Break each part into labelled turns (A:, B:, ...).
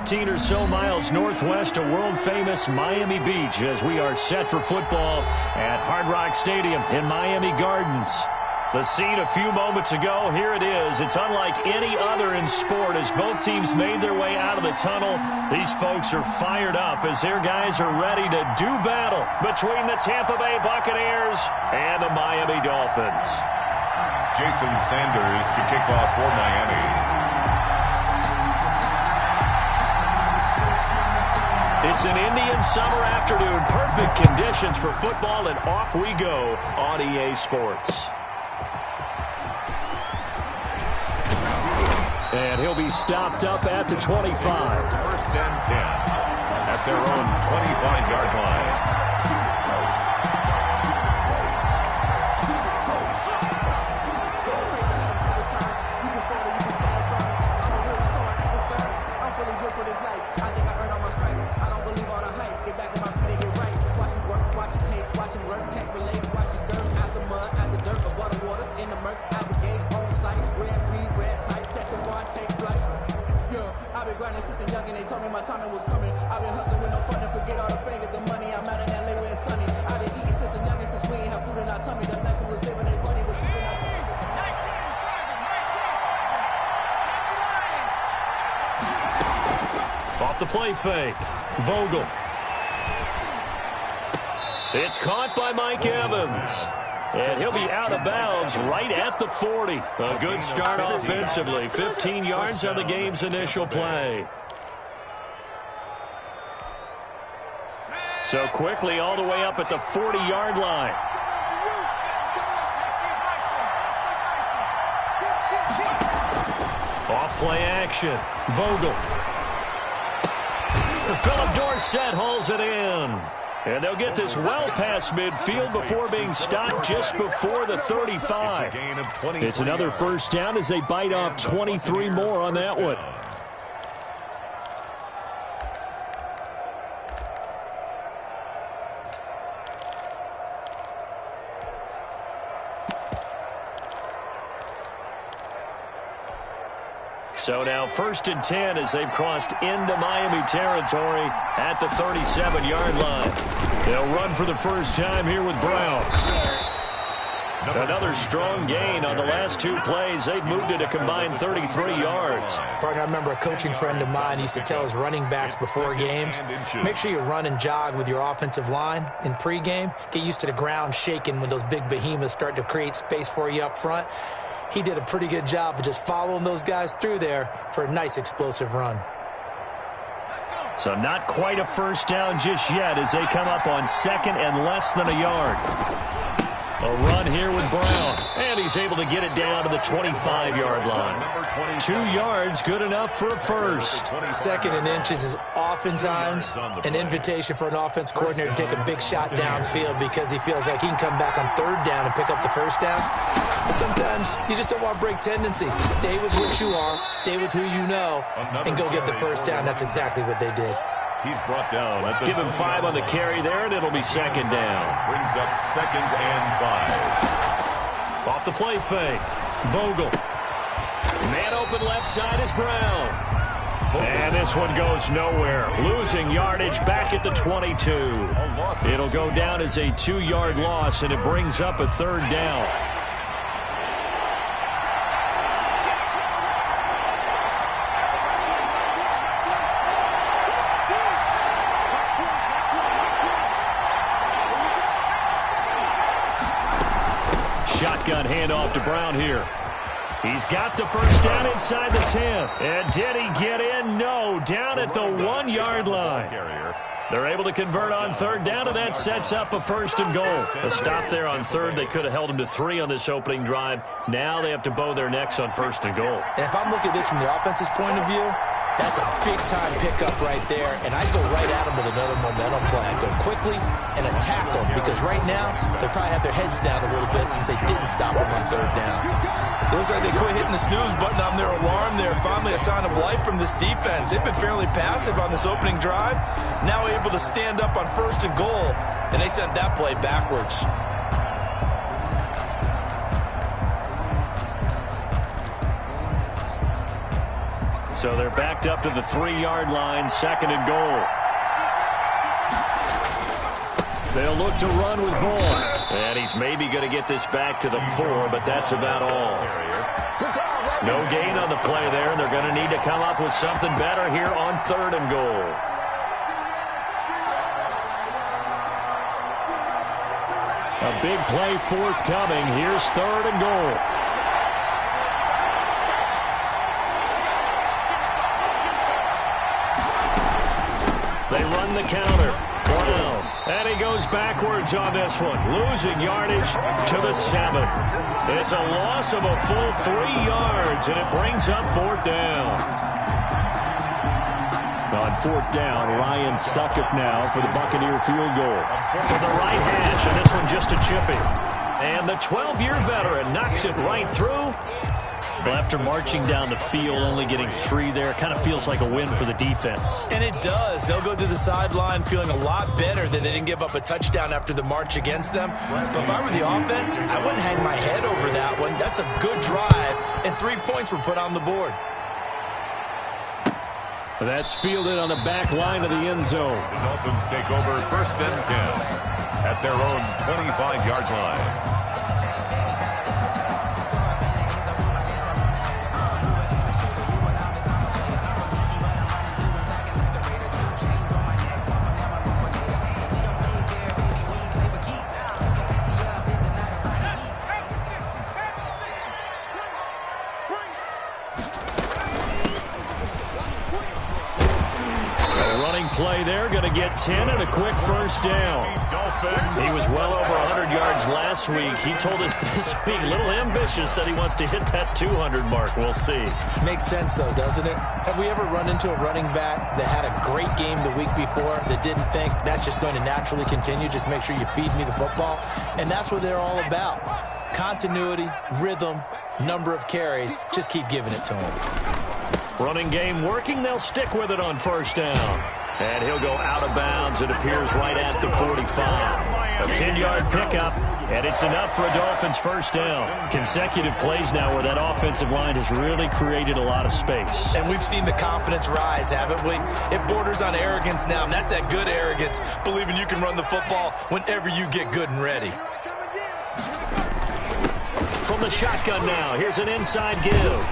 A: 15 or so miles northwest of world-famous Miami Beach as we are set for football at Hard Rock Stadium in Miami Gardens. The scene a few moments ago, here it is. It's unlike any other in sport as both teams made their way out of the tunnel. These folks are fired up as their guys are ready to do battle between the Tampa Bay Buccaneers and the Miami Dolphins.
B: Jason Sanders to kick off for Miami.
A: It's an Indian summer afternoon. Perfect conditions for football, and off we go on EA Sports. And he'll be stopped up at the 25.
B: First and 10 at their own 25-yard line.
A: Off the play fake. Vogel. It's caught by Mike Evans. And he'll be out of bounds right at the 40. A good start offensively. 15 yards on the game's initial play. So quickly all the way up at the 40-yard line. Off play action. Vogel. Philip Dorsett hauls it in. And they'll get this well past midfield before being stopped just before the 35. It's another first down as they bite off 23 more on that one. So now first and 10 as they've crossed into Miami territory at the 37-yard line. They'll run for the first time here with Brown. Another strong gain on the last two plays. They've moved it a combined 33 yards.
C: Partner, I remember a coaching friend of mine used to tell his running backs before games, make sure you run and jog with your offensive line in pregame. Get used to the ground shaking when those big behemoths start to create space for you up front. He did a pretty good job of just following those guys through there for a nice explosive run.
A: So not quite a first down just yet as they come up on second and less than a yard. A run here with Brown, and he's able to get it down to the 25-yard line. 2 yards, good enough for a first.
C: Second and inches is oftentimes an invitation for an offense coordinator to take a big shot downfield because he feels like he can come back on third down and pick up the first down. But sometimes you just don't want to break tendency. Stay with what you are, stay with who you know, and go get the first down. That's exactly what they did.
B: He's brought down at the
A: Give him 5 on the carry there, and it'll be second down.
B: Brings up second and 5.
A: Off the play fake. Vogel. Man open left side is Brown. And this one goes nowhere. Losing yardage back at the 22. It'll go down as a 2-yard loss, and it brings up a third down. Shotgun handoff to Brown here. He's got the first down inside the 10. And did he get in? No. Down at the 1-yard line. They're able to convert on third down, and that sets up a first and goal. A stop there on third. They could have held him to 3 on this opening drive. Now they have to bow their necks on first and goal.
C: And if I'm looking at this from the offense's point of view, that's a big-time pickup right there, and I go right at them with another momentum play. I go quickly and attack them because right now they probably have their heads down a little bit since they didn't stop them on third down.
D: It looks like they quit hitting the snooze button on their alarm there. Finally a sign of life from this defense. They've been fairly passive on this opening drive. Now able to stand up on first and goal, and they sent that play backwards.
A: So they're backed up to the 3-yard line, 2nd and goal. They'll look to run with Vaughn. And he's maybe going to get this back to the 4, but that's about all. No gain on the play there. They're going to need to come up with something better here on 3rd and goal. A big play forthcoming. Here's 3rd and goal. They run the counter. Brown. And he goes backwards on this one. Losing yardage to the 7. It's a loss of a full 3 yards, and it brings up 4th down. On 4th down, Ryan Succop now for the Buccaneer field goal. For the right hash, and this one just a chippy. And the 12-year veteran knocks it right through. Well, after marching down the field, only getting 3 there, kind of feels like a win for the defense.
C: And it does. They'll go to the sideline feeling a lot better that they didn't give up a touchdown after the march against them. But if I were the offense, I wouldn't hang my head over that one. That's a good drive, and 3 points were put on the board.
A: That's fielded on the back line of the end zone.
B: The Dolphins take over 1st and 10 at their own 25-yard line.
A: Play there, going to get 10 and a quick 1st down. He was well over 100 yards last week. He told us this week, a little ambitious, said he wants to hit that 200 mark. We'll see.
C: Makes sense, though, doesn't it? Have we ever run into a running back that had a great game the week before that didn't think that's just going to naturally continue? Just make sure you feed me the football. And that's what they're all about. Continuity, rhythm, number of carries. Just keep giving it to him.
A: Running game working. They'll stick with it on 1st down. And he'll go out of bounds, it appears, right at the 45. A 10-yard pickup, and it's enough for a Dolphins 1st down. Consecutive plays now where that offensive line has really created a lot of space.
C: And we've seen the confidence rise, haven't we? It borders on arrogance now, and that's that good arrogance, believing you can run the football whenever you get good and ready.
A: From the shotgun now, here's an inside give.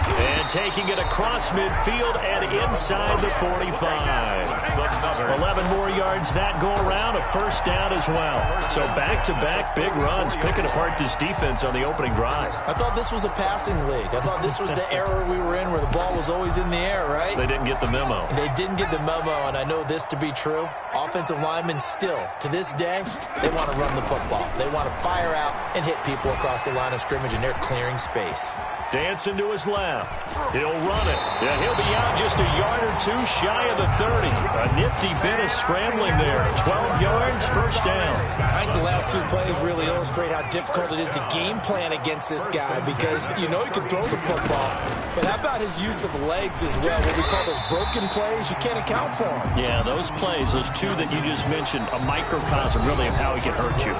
A: And taking it across midfield and inside the 45. 11 more yards that go around, a 1st down as well. So back-to-back big runs, picking apart this defense on the opening drive.
C: I thought this was a passing league. I thought this was the era we were in where the ball was always in the air, right?
A: They didn't get the memo.
C: They didn't get the memo, and I know this to be true. Offensive linemen still, to this day, they want to run the football. They want to fire out and hit people across the line of scrimmage, and they're clearing space.
A: Dancing to his left. He'll run it. Yeah, he'll be out just a yard or 2 shy of the 30. A nifty bit of scrambling there. 12 yards, 1st down.
C: I think the last 2 plays really illustrate how difficult it is to game plan against this guy because you know he can throw the football. But how about his use of legs as well? What we call those broken plays, you can't account for them.
A: Yeah, those plays, those 2 that you just mentioned, a microcosm really of how he can hurt you.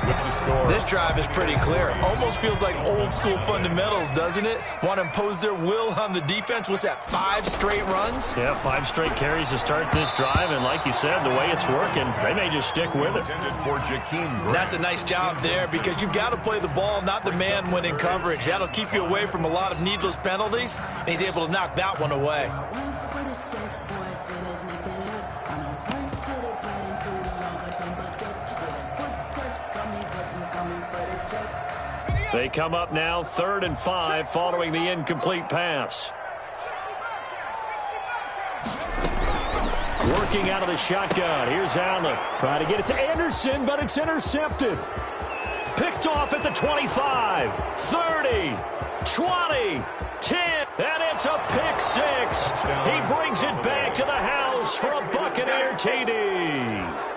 B: With the score.
C: This drive is pretty clear. Almost feels like old school fundamentals, doesn't it? Want to impose their will on the defense. What's that, 5 straight runs?
A: Yeah, 5 straight carries to start this drive, and like you said, the way it's working, they may just stick with it.
C: That's a nice job there because you've got to play the ball, not the man when in coverage. That'll keep you away from a lot of needless penalties, and he's able to knock that one away.
A: They come up now 3rd and 5 following the incomplete pass. Working out of the shotgun. Here's Allen. Trying to get it to Anderson, but it's intercepted. Picked off at the 25, 30, 20, 10, and it's a pick 6. He brings it back to the house for a Buccaneer TD.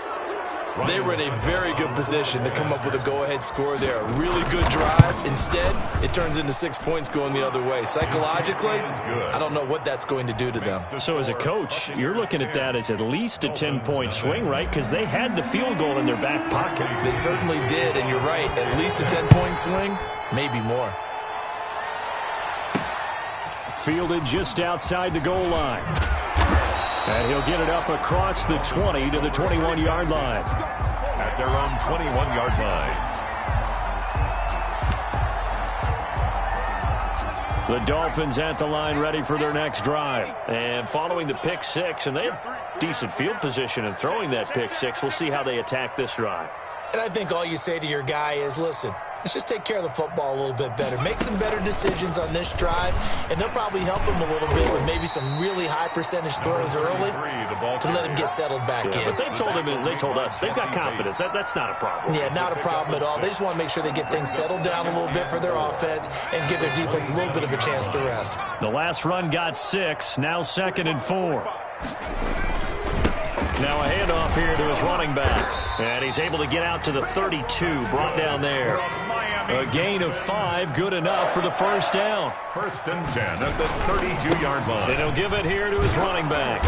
C: They were in a very good position to come up with a go-ahead score there. A really good drive. Instead, it turns into 6 points going the other way. Psychologically, I don't know what that's going to do to them.
A: So as a coach, you're looking at that as at least a 10-point swing, right? Because they had the field goal in their back pocket.
C: They certainly did, and you're right. At least a 10-point swing, maybe more.
A: fielded just outside the goal line. And he'll get it up across the 20 to the 21-yard line.
B: At their own 21-yard line.
A: The Dolphins at the line ready for their next drive. And following the pick six, and they have decent field position in throwing that pick six. We'll see how they attack this drive.
C: And I think all you say to your guy is, listen, let's just take care of the football a little bit better. Make some better decisions on this drive, and they'll probably help him a little bit with maybe some really high percentage throws early to let him get settled back in.
A: But they told us they've got confidence. That's not a problem.
C: Yeah, not a problem at all. They just want to make sure they get things settled down a little bit for their offense and give their defense a little bit of a chance to rest.
A: The last run got 6, now 2nd and 4. Now a handoff here to his running back. And he's able to get out to the 32, brought down there. A gain of 5, good enough for the first down.
B: 1st and 10 at the 32-yard line.
A: And he'll give it here to his running back.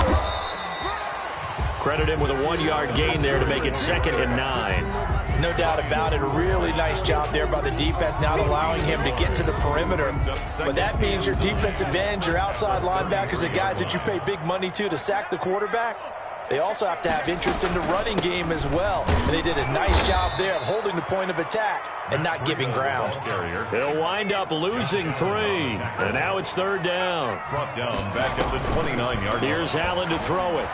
A: Credit him with a 1-yard gain there to make it 2nd and 9.
C: No doubt about it. A really nice job there by the defense, not allowing him to get to the perimeter. But that means your defensive ends, your outside linebackers, the guys that you pay big money to sack the quarterback, they also have to have interest in the running game as well. And they did a nice job there of holding the point of attack and not giving ground.
A: He'll wind up losing 3. And now it's 3rd down.
B: Brought down back at the 29-yard line.
A: Here's Allen to throw it.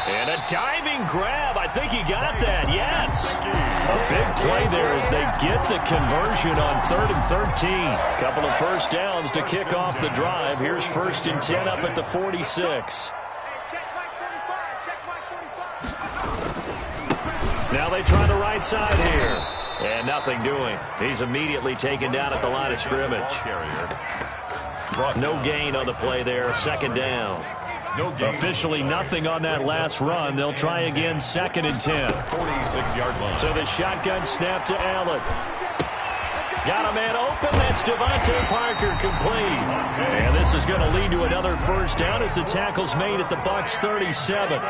A: And a diving grab. I think he got that. Yes. A big play there as they get the conversion on 3rd and 13. Couple of first downs to kick off the drive. Here's 1st and 10 up at the 46. Now they try the right side here. And nothing doing. He's immediately taken down at the line of scrimmage. No gain on the play there. 2nd down. Officially nothing on that last run. They'll try again 2nd and 10.
B: 46-yard line.
A: So the shotgun snap to Allen. Got a man open. That's Devontae Parker complete. And this is going to lead to another first down as the tackle's made at the Bucs 37.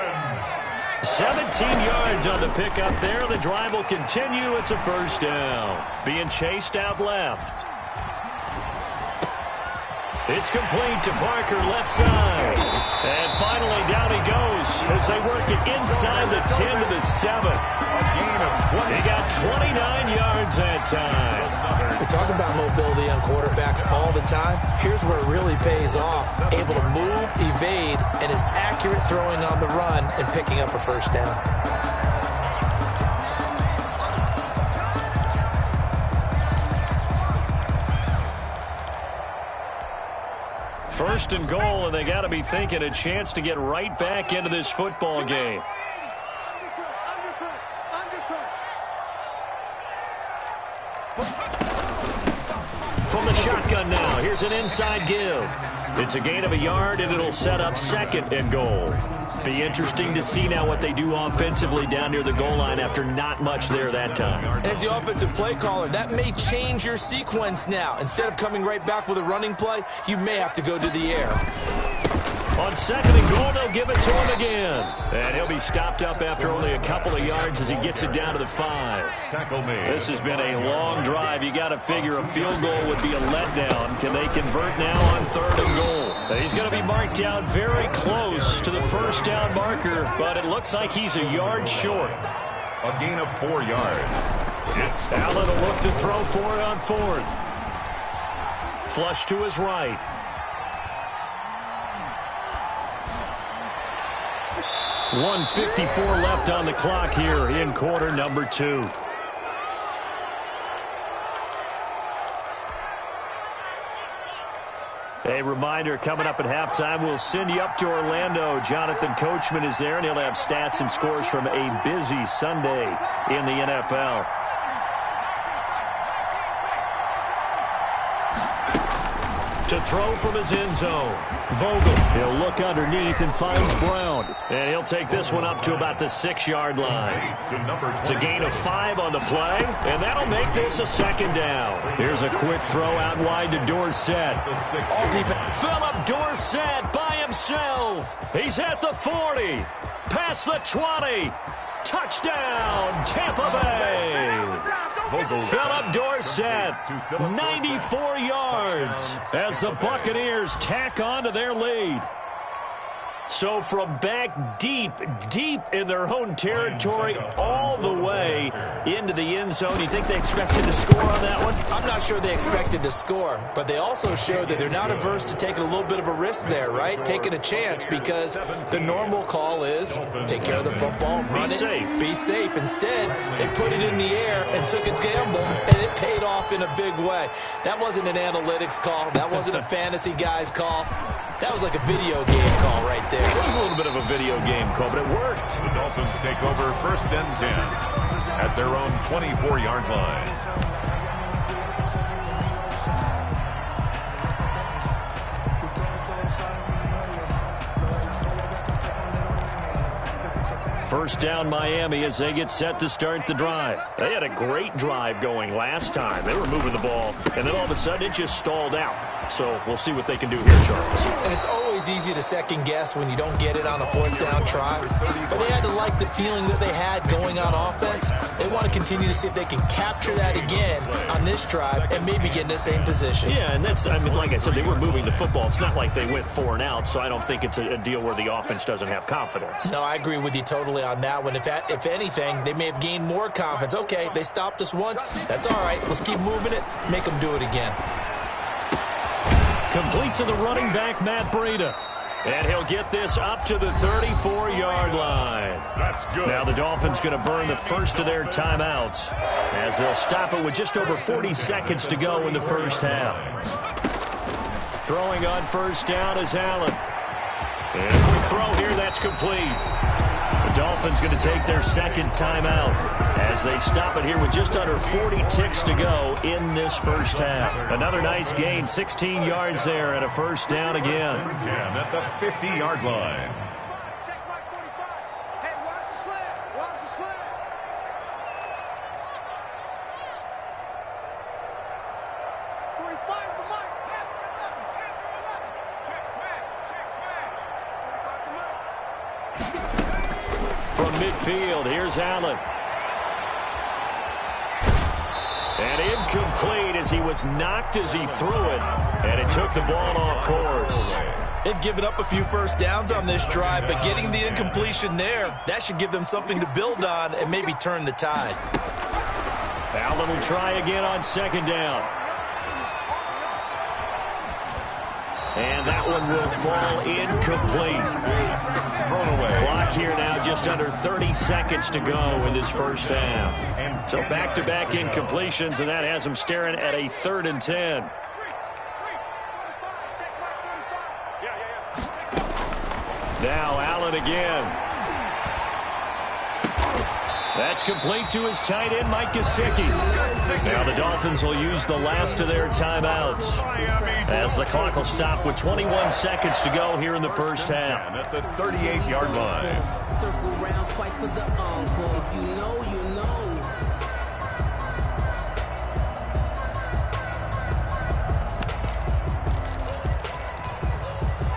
A: 17 yards on the pickup there. The drive will continue. It's a first down. Being chased out left. It's complete to Parker, left side. And finally, down he goes as they work it inside the 10 to the 7. He got 29 yards that time.
C: We talk about mobility on quarterbacks all the time. Here's where it really pays off. Able to move, evade, and is accurate throwing on the run and picking up a first down.
A: First and goal, and they got to be thinking a chance to get right back into this football game. From the shotgun now, here's an inside give. It's a gain of a yard, and it'll set up 2nd and goal. Be interesting to see now what they do offensively down near the goal line after not much there that time.
C: As the offensive play caller, that may change your sequence now. Instead of coming right back with a running play, you may have to go to the air.
A: On 2nd and goal, they'll give it to him again. And he'll be stopped up after only a couple of yards as he gets it down to the 5.
B: Tackle made.
A: This has been a long drive. You got to figure a field goal would be a letdown. Can they convert now on 3rd and goal? He's going to be marked down very close to the first down marker, but it looks like he's a yard short.
B: A gain of 4 yards. It's
A: Allen will look to throw for it on 4th. Flush to his right. .154 left on the clock here in quarter number 2. A reminder, coming up at halftime, we'll send you up to Orlando. Jonathan Coachman is there, and he'll have stats and scores from a busy Sunday in the NFL. To throw from his end zone. Vogel, he'll look underneath and finds Brown. And he'll take this one up to about the 6-yard line. It's a gain of 5 on the play, and that'll make this a 2nd down. Here's a quick throw out wide to Dorsett. Philip Dorsett by himself. He's at the 40, past the 20. Touchdown, Tampa Bay. Philip Dorsett, 94 yards as the Buccaneers tack on to their lead. So from back deep in their own territory all the way into the end zone, you think they expected to score on that one?
C: I'm not sure they expected to score, but they also showed that they're not averse to taking a little bit of a risk there, right? Taking a chance, because the normal call is take care of the football, run it, be safe. Instead, they put it in the air and took a gamble, and it paid off in a big way. That wasn't an analytics call. That wasn't a fantasy guy's call. That was like a video game call right there.
A: It was a little bit of a video game call, but it worked.
B: The Dolphins take over 1st and 10 at their own 24-yard line.
A: First down Miami as they get set to start the drive. They had a great drive going last time. They were moving the ball, and then all of a sudden it just stalled out. So we'll see what they can do here, Charles.
C: And it's always easy to second guess when you don't get it on a 4th down try. But they had to like the feeling that they had going on offense. They want to continue to see if they can capture that again on this drive and maybe get in the same position.
A: Yeah, and that's, I mean, like I said, they were moving the football. It's not like they went 4 and out, so I don't think it's a deal where the offense doesn't have confidence.
C: No, I agree with you totally on that one. If anything, they may have gained more confidence. Okay, they stopped us once. That's all right. Let's keep moving it. Make them do it again.
A: Complete to the running back, Matt Breida. And he'll get this up to the 34-yard line.
B: That's good.
A: Now the Dolphins going to burn the first of their timeouts as they'll stop it with just over 40 seconds to go in the first half. Throwing on first down is Allen. And a quick throw here, that's complete. The Dolphins going to take their second timeout as they stop it here with just under 40 ticks to go in this first half. Another nice gain, 16 yards there and a first down again.
B: At the 50-yard line.
E: Check my 45. Hey, watch the slant. Watch the slant. 45's the mic. Check smash. Check smash. 45's the mic.
A: From midfield, here's Allen. And incomplete as he was knocked as he threw it. And it took the ball off course.
D: They've given up a few first downs on this drive, but getting the incompletion there, that should give them something to build on and maybe turn the tide.
A: Allen will try again on second down. And that one will fall incomplete.
B: Thrown away.
A: Clock here now just under 30 seconds to go in this first half. So back-to-back incompletions, and that has them staring at a 3rd and 10. Now Allen again. That's complete to his tight end, Mike Gesicki. Now the Dolphins will use the last of their timeouts as the clock will stop with 21 seconds to go here in the first half.
B: At the 38-yard line.
F: Circle round twice for the encore. If you know, you know.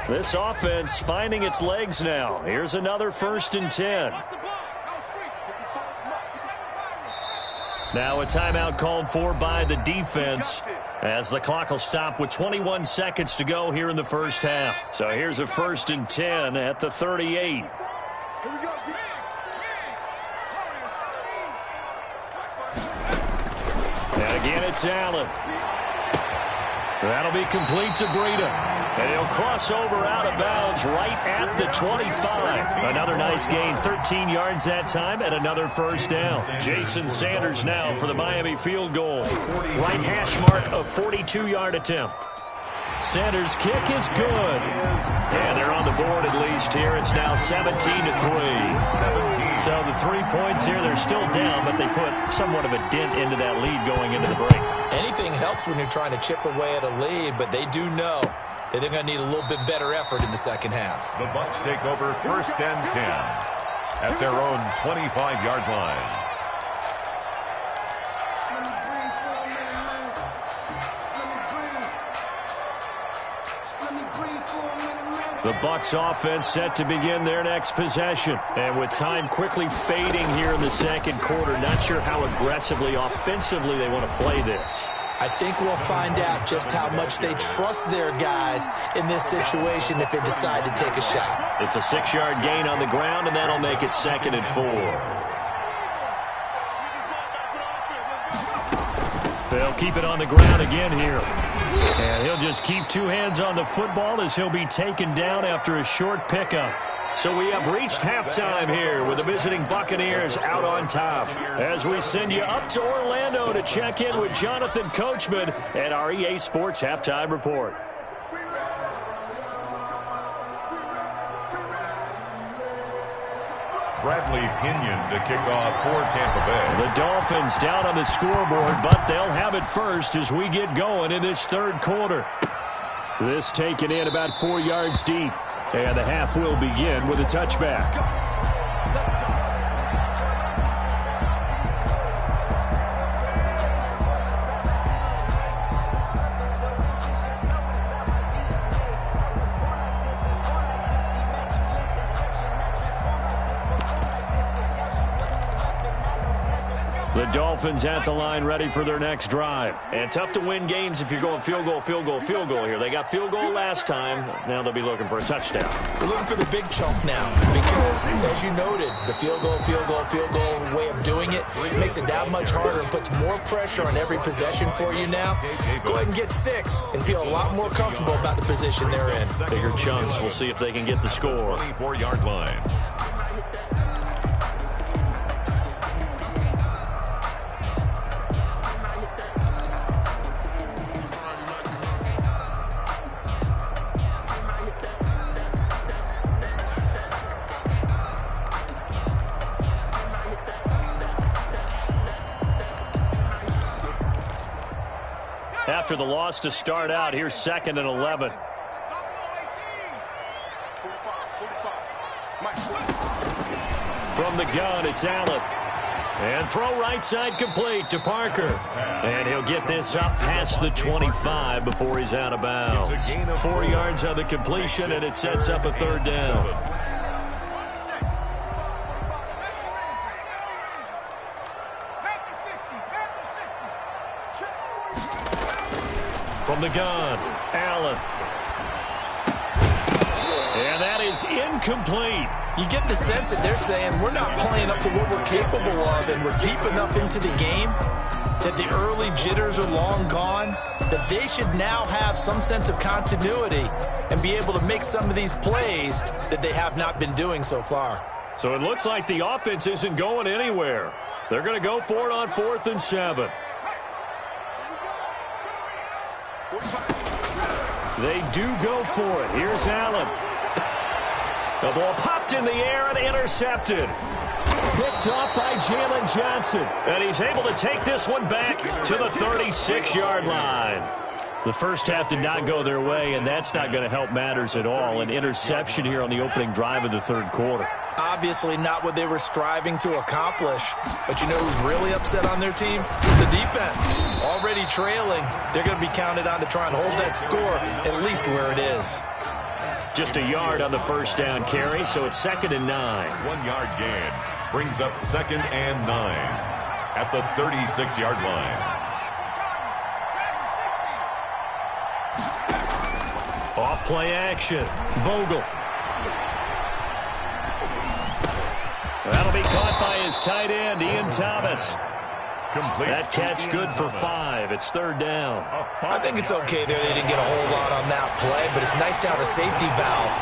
A: This offense finding its legs now. Here's another 1st and 10. Now a timeout called for by the defense as the clock will stop with 21 seconds to go here in the first half. So here's a 1st and 10 at the 38.
E: Here we go, D.
A: And again, it's Allen. That'll be complete to Breida. And he'll cross over out of bounds right at the 25. Another nice gain, 13 yards that time, and another first down. Jason Sanders now for the Miami field goal. Right hash mark of 42-yard attempt. Sanders' kick is good. And they're on the board at least here. It's now 17-3. So the 3 points here, they're still down, but they put somewhat of a dent into that lead going into the break.
C: Anything helps when you're trying to chip away at a lead, but they do know that they're going to need a little bit better effort in the second half.
B: The Bucs take over 1st and 10 at their own 25-yard line.
F: Let me breathe for a minute, man.
A: The Bucs offense set to begin their next possession. And with time quickly fading here in the second quarter, not sure how aggressively, offensively they want to play this.
C: I think we'll find out just how much they trust their guys in this situation if they decide to take a shot.
A: It's a 6-yard gain on the ground, and that'll make it 2nd and 4. They'll keep it on the ground again here. And he'll just keep 2 hands on the football as he'll be taken down after a short pickup. So we have reached halftime here with the visiting Buccaneers out on top. As we send you up to Orlando to check in with Jonathan Coachman and our EA Sports Halftime Report.
B: Bradley Pinion to kick off for Tampa Bay.
A: The Dolphins down on the scoreboard, but they'll have it first as we get going in this third quarter. This taken in about 4 yards deep, and the half will begin with a touchback. The Dolphins at the line ready for their next drive. And tough to win games if you're going field goal, field goal, field goal here. They got field goal last time. Now they'll be looking for a touchdown.
C: They're looking for the big chunk now because, as you noted, the field goal way of doing it makes it that much harder and puts more pressure on every possession for you now. Go ahead and get 6 and feel a lot more comfortable about the position they're in.
A: Bigger chunks. We'll see if they can get the score.
B: 24-yard line.
A: After the loss to start out, here's 2nd and 11. From the gun, it's Allen. And throw right side complete to Parker. And he'll get this up past the 25 before he's out of bounds. 4 yards on the completion, and it sets up a 3rd down. From the gun, Allen. And that is incomplete.
C: You get the sense that they're saying we're not playing up to what we're capable of, and we're deep enough into the game that the early jitters are long gone, that they should now have some sense of continuity and be able to make some of these plays that they have not been doing so far.
A: So it looks like the offense isn't going anywhere. They're going to go for it on 4th and 7. They do go for it. Here's Allen. The ball popped in the air and intercepted. Picked up by Jalen Johnson. And he's able to take this one back to the 36-yard line. The first half did not go their way, and that's not going to help matters at all. An interception here on the opening drive of the third quarter.
C: Obviously not what they were striving to accomplish. But you know who's really upset on their team? The defense. Already trailing. They're going to be counted on to try and hold that score at least where it is.
A: Just a yard on the first down carry, so it's 2nd and 9.
B: 1-yard gain brings up 2nd and 9 at the 36-yard line.
A: Off play action. Vogel. That'll be caught by his tight end, Ian Thomas.
B: Complete.
A: That catch good for 5. It's 3rd down.
C: I think it's okay there. They didn't get a whole lot on that play, but it's nice to have a safety valve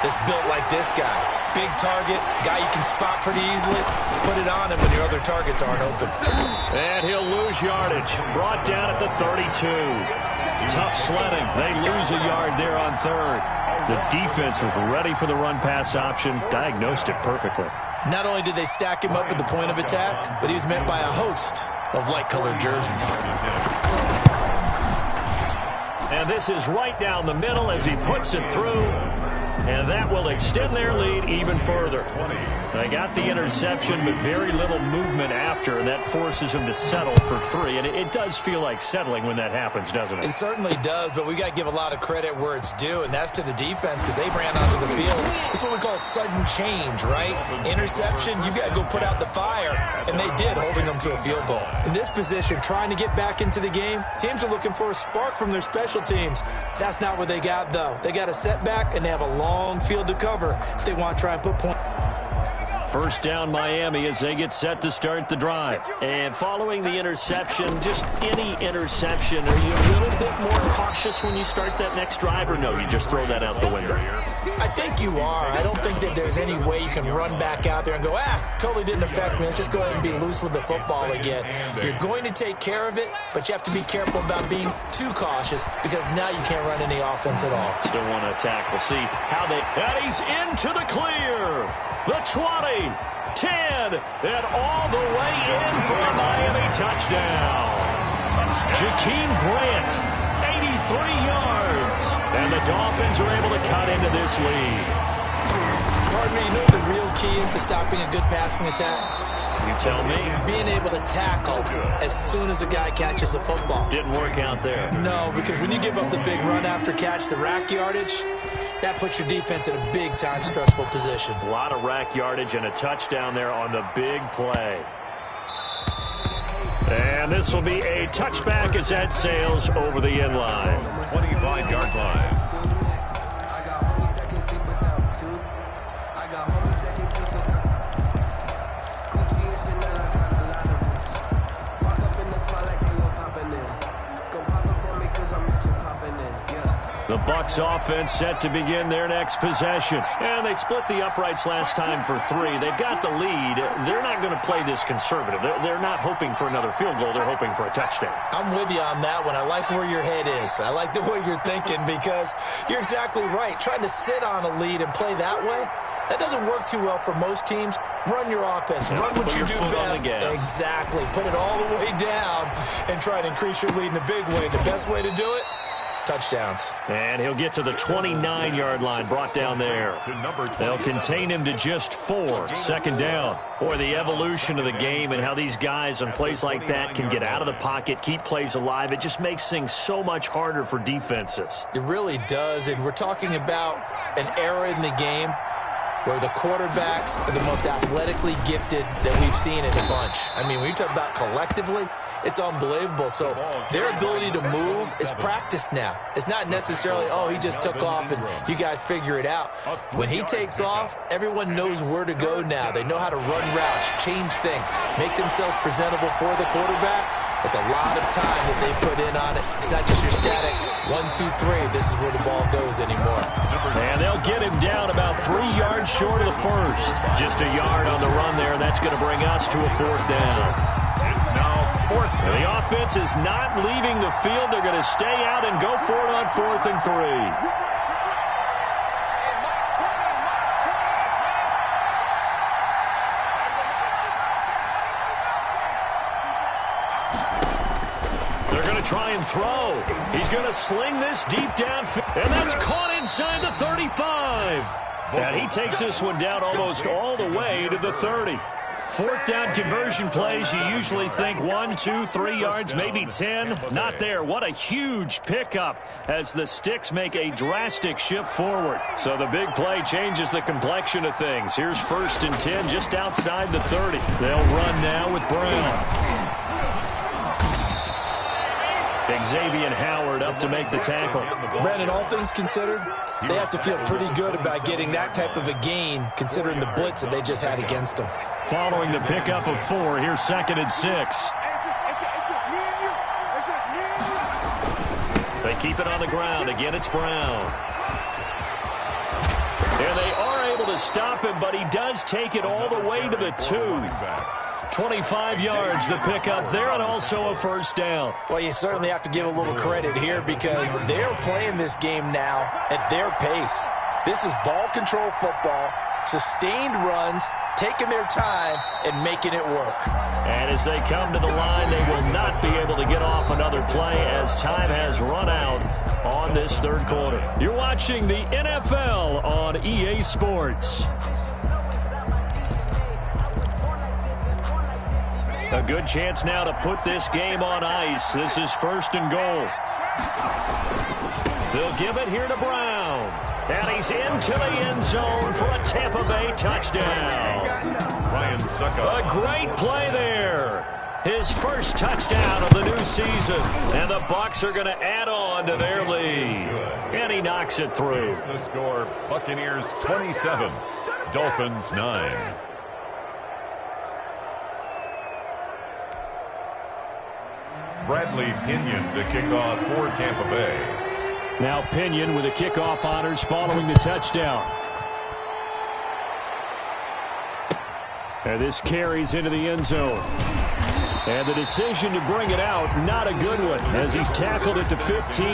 C: that's built like this guy. Big target, guy you can spot pretty easily. Put it on him when your other targets aren't open.
A: And he'll lose yardage. Brought down at the 32. Tough sledding. They lose a yard there on 3rd. The defense was ready for the run-pass option, diagnosed it perfectly.
C: Not only did they stack him up at the point of attack, but he was met by a host of light-colored jerseys.
A: And this is right down the middle as he puts it through. and that will extend their lead even further. They got the interception, but very little movement after, and that forces them to settle for 3. And it does feel like settling when that happens, doesn't it?
C: It certainly does, but we got to give a lot of credit where it's due, and that's to the defense because they ran onto the field. It's what we call sudden change, right? Interception, you got to go put out the fire, and they did, holding them to a field goal. In this position, trying to get back into the game, teams are looking for a spark from their special teams. That's not what they got, though. They got a setback, and they have a long field to cover if they want to try and put points.
A: First down Miami as they get set to start the drive. And following the interception, just any interception, are you a little bit more cautious when you start that next drive, or no, you just throw that out the window?
C: I think you are. I don't think that there's any way you can run back out there and go, totally didn't affect me. Let's just go ahead and be loose with the football again. You're going to take care of it, but you have to be careful about being too cautious because now you can't run any offense at all.
A: Still want to attack. We'll see how they... And he's into the clear. The 20, 10, and all the way in for a Miami touchdown. Jakeem Grant, 83 yards. And the Dolphins are able to cut into this lead.
C: Partner, you know what the real key is to stopping a good passing attack?
A: You tell me.
C: Being able to tackle as soon as a guy catches the football.
A: Didn't work out there.
C: No, because when you give up the big run after catch, the rack yardage, that puts your defense in a big-time stressful position.
A: A lot of rack yardage and a touchdown there on the big play. And this will be a touchback as that sails over the end line.
B: 25-yard line.
A: The Bucs offense set to begin their next possession. And they split the uprights last time for 3. They've got the lead. They're not going to play this conservative. They're not hoping for another field goal. They're hoping for a touchdown.
C: I'm with you on that one. I like where your head is. I like the way you're thinking because you're exactly right. Trying to sit on a lead and play that way, that doesn't work too well for most teams. Run your offense. Run what you do best. Exactly. Put it all the way down and try to increase your lead in a big way. The best way to do it, touchdowns.
A: And he'll get to the 29-yard line, brought down there. They'll contain him to just 4. Second down. Boy, the evolution of the game and how these guys on plays like that can get out of the pocket, keep plays alive, it just makes things so much harder for defenses.
C: It really does, and we're talking about an era in the game where the quarterbacks are the most athletically gifted that we've seen in a bunch. I mean, when you talk about collectively, it's unbelievable. So their ability to move is practiced now. It's not necessarily, he just took off and you guys figure it out. When he takes off, everyone knows where to go now. They know how to run routes, change things, make themselves presentable for the quarterback. It's a lot of time that they put in on it. It's not just your static 1, 2, 3. This is where the ball goes anymore.
A: And they'll get him down about 3 yards short of the first. Just a yard on the run there. That's going to bring us to a 4th down.
B: It's now 4th down.
A: The offense is not leaving the field. They're going to stay out and go for it on 4th and 3. Try and throw. He's going to sling this deep downfield, and that's caught inside the 35. And he takes this one down almost all the way to the 30. 4th down conversion plays, you usually think 1, 2, 3 yards, maybe 10. Not there. What a huge pickup as the Sticks make a drastic shift forward. So the big play changes the complexion of things. Here's 1st and 10 just outside the 30. They'll run now with Brown. Xavier Howard up to make the tackle.
C: Brandon, all things considered, they have to feel pretty good about getting that type of a gain considering the blitz that they just had against them.
A: Following the pickup of 4, here's 2nd and 6. They keep it on the ground. Again, it's Brown. And they are able to stop him, but he does take it all the way to the 2. 25 yards, the pickup there, and also a 1st down.
C: Well, you certainly have to give a little credit here because they're playing this game now at their pace. This is ball control football, sustained runs, taking their time, and making it work.
A: And as they come to the line, they will not be able to get off another play as time has run out on on this third quarter. You're watching the NFL on EA Sports. A good chance now to put this game on ice. This is 1st and goal. They'll give it here to Brown. And he's into the end zone for a Tampa Bay touchdown.
B: Ryan Sucka.
A: A great play there. His first touchdown of the new season. And the Bucs are going to add on to their lead. And he knocks it through.
B: The score, Buccaneers 27, Dolphins 9. Bradley Pinion to kick off for Tampa Bay.
A: Now Pinion with the kickoff honors following the touchdown. And this carries into the end zone. And the decision to bring it out, not a good one, as he's tackled at the 15.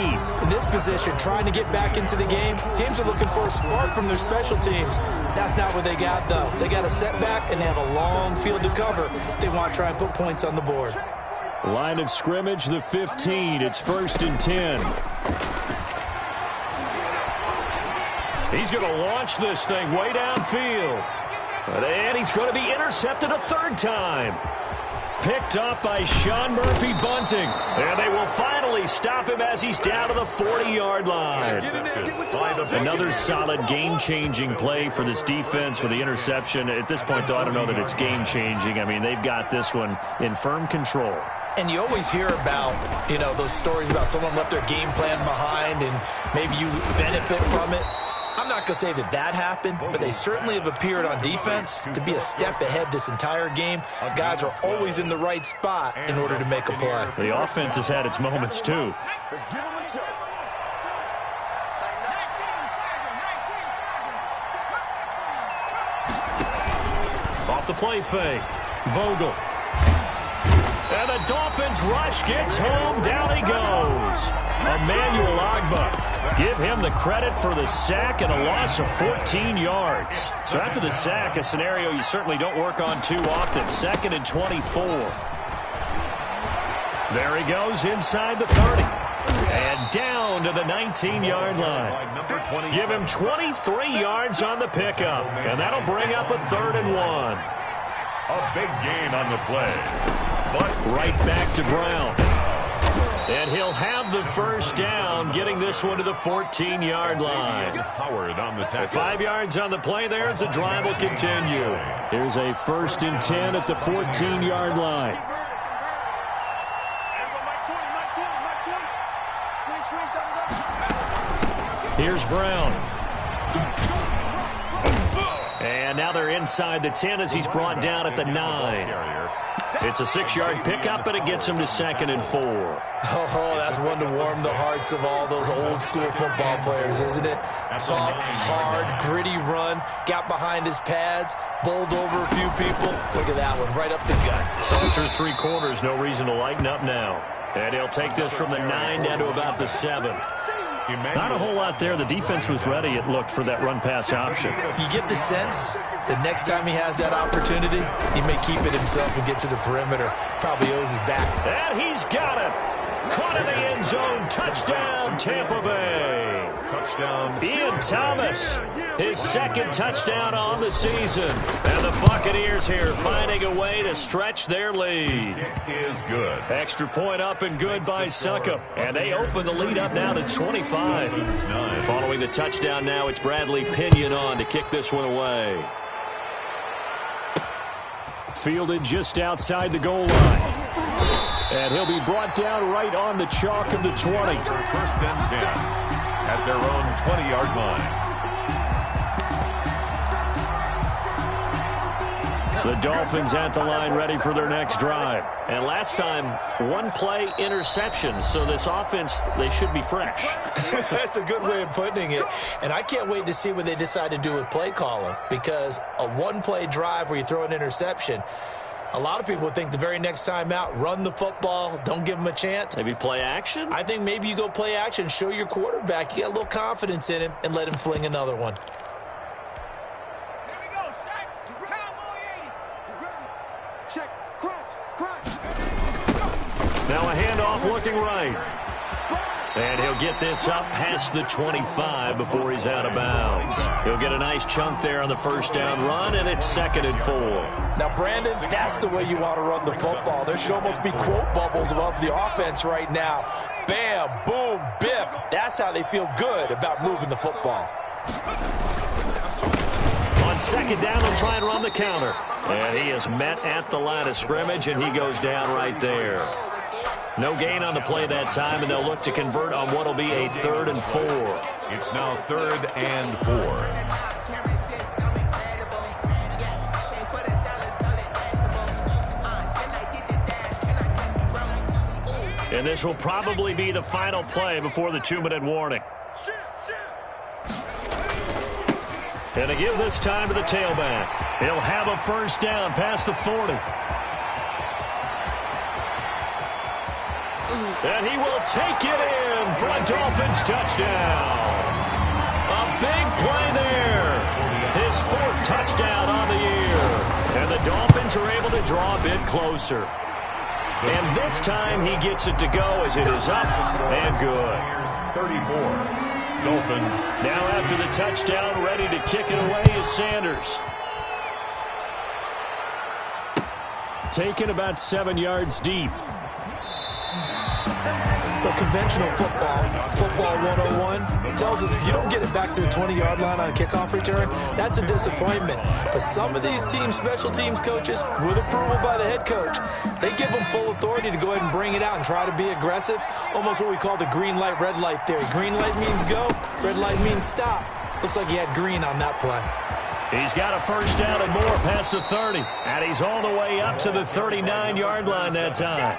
C: In this position, trying to get back into the game, teams are looking for a spark from their special teams. That's not what they got, though. They got a setback, and they have a long field to cover if they want to try and put points on the board.
A: Line of scrimmage, the 15. It's 1st and 10. He's going to launch this thing way downfield. And he's going to be intercepted a third time. Picked up by Sean Murphy Bunting. And they will finally stop him as he's down to the 40-yard line. Another solid game-changing play for this defense with the interception. At this point, though, I don't know that it's game-changing. I mean, they've got this one in firm control.
C: And you always hear about, those stories about someone left their game plan behind and maybe you benefit from it. I'm not going to say that happened, but they certainly have appeared on defense to be a step ahead this entire game. Guys are always in the right spot in order to make a play.
A: The offense has had its moments, too. Off the play fake. Vogel. And the Dolphins rush gets home. Down he goes. Emmanuel Ogbah. Give him the credit for the sack and a loss of 14 yards. So after the sack, a scenario you certainly don't work on too often. 2nd and 24. There he goes inside the 30. And down to the 19-yard line. Give him 23 yards on the pickup. And that'll bring up a 3rd and 1.
B: A big gain on the play. But
A: right back to Brown. And he'll have the first down, getting this one to the 14-yard line.
B: Howard on the tackle.
A: 5 yards on the play there as the drive will continue. Here's a 1st and 10 at the 14-yard line. Here's Brown. And now they're inside the 10 as he's brought down at the 9. It's a 6-yard pickup, and it gets him to 2nd and 4.
C: Oh, that's one to warm the hearts of all those old-school football players, isn't it? Tough, hard, gritty run, got behind his pads, bowled over a few people. Look at that one, right up the gut.
A: So through 3 quarters, no reason to lighten up now. And he'll take this from the 9 down to about the 7. Not a whole lot there. The defense was ready, it looked, for that run-pass option.
C: You get the sense that next time he has that opportunity, he may keep it himself and get to the perimeter. Probably owes his back.
A: And he's got it. Caught in the end zone. Touchdown, Tampa Bay.
B: Touchdown.
A: Ian Thomas, his 2nd touchdown on the season. And the Buccaneers here finding a way to stretch their lead.
B: Kick is good.
A: Extra point up and good by Suckup. And they open the lead up now to 25. Following the touchdown now, it's Bradley Pinion on to kick this one away. Fielded just outside the goal line. And he'll be brought down right on the chalk of the 20.
B: 1st and 10 at their own 20-yard line.
A: The Dolphins at the line ready for their next drive. And last time, 1-play interception. So this offense, they should be fresh.
C: That's a good way of putting it. And I can't wait to see what they decide to do with play calling. Because a 1-play drive where you throw an interception, a lot of people think the very next time out, run the football, don't give them a chance.
A: Maybe play action?
C: I think maybe you go play action, show your quarterback you got a little confidence in him, and let him fling another one.
A: Now a handoff looking right. And he'll get this up past the 25 before he's out of bounds. He'll get a nice chunk there on the first down run, and it's 2nd and 4.
C: Now, Brandon, that's the way you want to run the football. There should almost be quote bubbles above the offense right now. Bam, boom, biff. That's how they feel good about moving the football.
A: On 2nd down, they'll try and run the counter. And he is met at the line of scrimmage, and he goes down right there. No gain on the play that time, and they'll look to convert on what will be a 3rd and 4.
B: It's now 3rd and 4.
A: And this will probably be the final play before the 2-minute warning. And to give this time to the tailback. He'll have a first down past the 40. And he will take it in for a Dolphins touchdown. A big play there. His 4th touchdown on the year. And the Dolphins are able to draw a bit closer. And this time he gets it to go as it is up and good.
B: 34. Dolphins.
A: Now after the touchdown, ready to kick it away is Sanders. Taken about 7 yards deep.
C: The conventional football 101, tells us if you don't get it back to the 20-yard line on a kickoff return, that's a disappointment. But some of these teams, special teams coaches, with approval by the head coach, they give them full authority to go ahead and bring it out and try to be aggressive. Almost what we call the green light, red light theory. Green light means go, red light means stop. Looks like he had green on that play.
A: He's got a first down and more past the 30. And he's all the way up to the 39-yard line that time.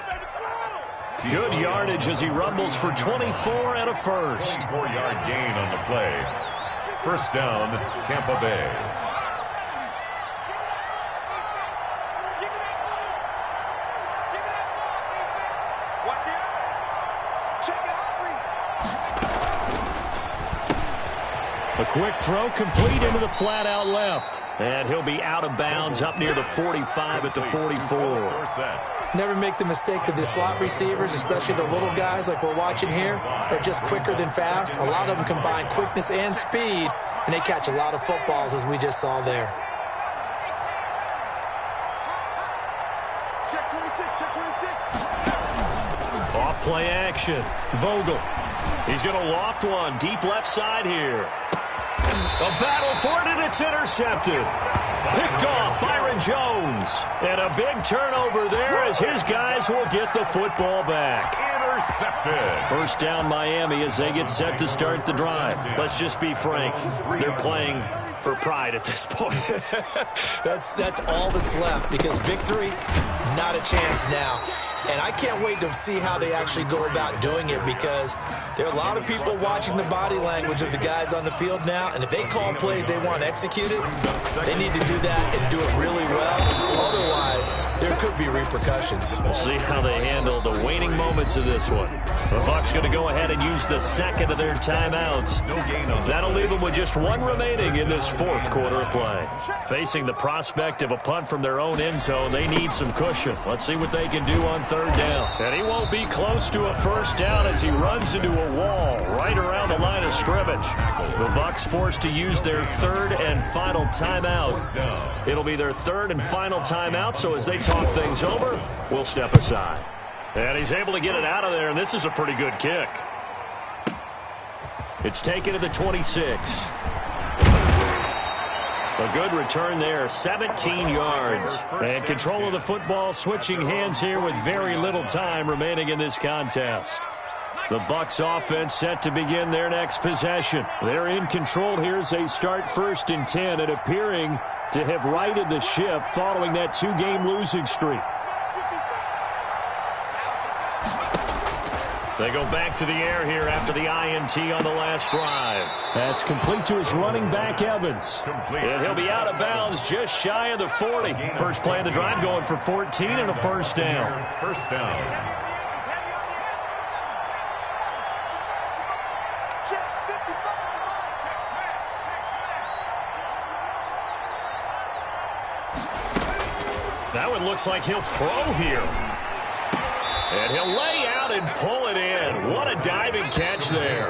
A: Good yardage as he rumbles for 24 and a first.
B: 4-yard gain on the play. First down, Tampa Bay.
A: A quick throw complete into the flat out left. And he'll be out of bounds up near the 45 at the 44.
C: Never make the mistake that the slot receivers, especially the little guys like we're watching here, are just quicker than fast. A lot of them combine quickness and speed, and they catch a lot of footballs, as we just saw there.
E: Check 26, check 26.
A: Off play action. Vogel. He's going to loft one deep left side here. A battle for it, and it's intercepted. Picked off Byron Jones. And a big turnover there as his guys will get the football back.
B: Intercepted.
A: First down Miami as they get set to start the drive. Let's just be frank. They're playing for pride at this point.
C: That's all that's left, because victory, not a chance now. And I can't wait to see how they actually go about doing it, because there are a lot of people watching the body language of the guys on the field now, and if they call plays they want executed, they need to do that and do it really well. Otherwise, there could be repercussions.
A: We'll see how they handle the waning moments of this one. The Bucs going to go ahead and use the second of their timeouts. That'll leave them with just one remaining in this 4th quarter of play. Facing the prospect of a punt from their own end zone, they need some cushion. Let's see what they can do on 3rd down. And he won't be close to a first down as he runs into a wall right around the line of scrimmage. The Bucs forced to use their 3rd and final timeout. It'll be their 3rd and final timeout, so as they talk things over, we'll step aside. And he's able to get it out of there, and this is a pretty good kick. It's taken to the 26. A good return there, 17 yards. And control of the football switching hands here with very little time remaining in this contest. The Bucs offense set to begin their next possession. They're in control here as they start 1st and 10 and appearing to have righted the ship following that 2-game losing streak. They go back to the air here after the INT on the last drive. That's complete to his running back, Evans. And he'll be out of bounds just shy of the 40. First play of the drive going for 14 and a first down.
B: First down.
A: That one looks like he'll throw here. And he'll lay out out and pull it in. What a diving catch there.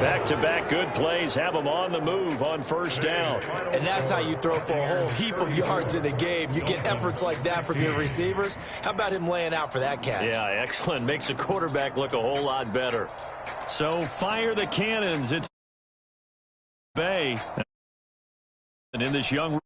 A: Back-to-back good plays have them on the move on first down.
D: And that's how you throw for a whole heap of yards in the game. You get efforts like that from your receivers. How about him laying out for that catch?
A: Yeah, excellent. Makes the quarterback look a whole lot better. So fire the cannons. It's Bay. And in this young